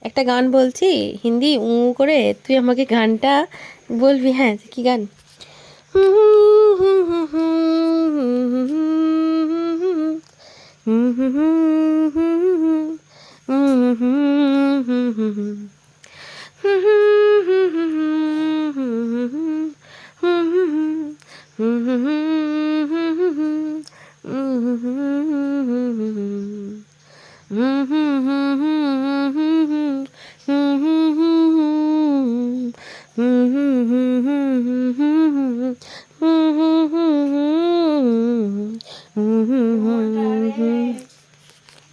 একটা গান বলছি হিন্দি করে, তুই আমাকে গানটা বলবি। হ্যাঁ, কি গান?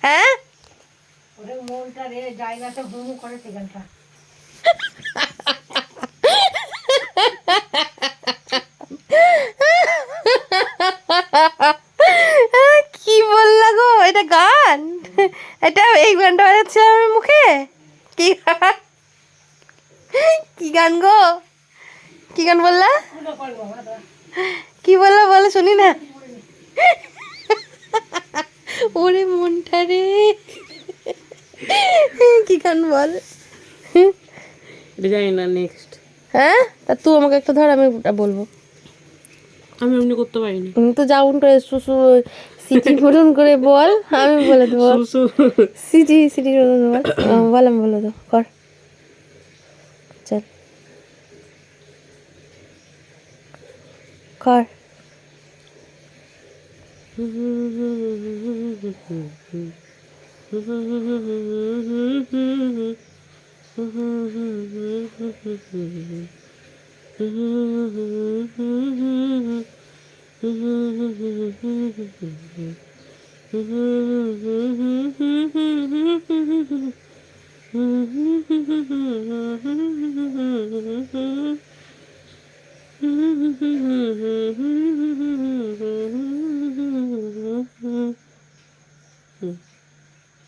হ্যাঁ, মনটা রে জায়গাটা হুমু করে গানটা। কি বললা গো, এটা গান? এটা এই গানটা বাজাচ্ছে আমার মুখে? কি গান? কি গান গো? কি গান বললা? কি বললা বলো শুনি না। ওরে মনটা রে, কি গান বল? এটা জানি না। নেক্সট। হ্যাঁ, তা তুই আমাকে একটা ধর, আমি বলবো। আমি এমনি করতে পারিনি। তো যাউন করে সুসু সিটি ফুটুন করে বল, আমি বলে দেবো। সুসু সিটি সিটি বল, বল আমি বলে দেবো। কর, চল কর।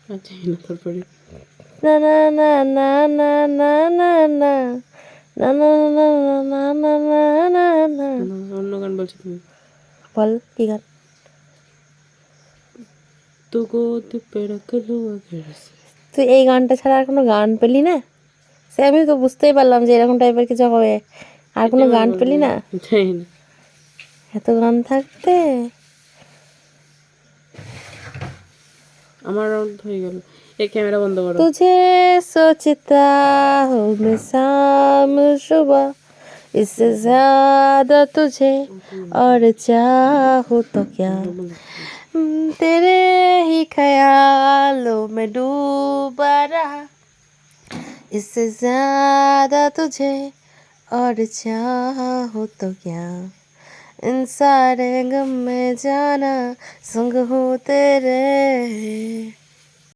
আচ্ছা, না তারপরে না না না না না না না না না না না না না না না না। অন্য গান বলছো তুমি। বল কি গান? তো গোদ পে রখ লো अगर से। তুই এই গানটা ছাড়া আর কোনো গান পেলি না? সে আমি তো বুঝতেই পারলাম যে এরকম টাইপের কিছু হবে। আর কোনো গান পেলি না? জানি না। এত গান থাকতে আমার রাউন্ড হয়ে গেল। এই ক্যামেরা বন্ধ করো। तुझे सोचता हूँ मैं शाम सुबह, इससे ज्यादा तुझे और चाहूँ तो क्या। तेरे ही ख्यालों में डूबा रहा, इससे ज्यादा तुझे और चाहूँ तो क्या। इन सारे गम में जाना संग हो तेरे।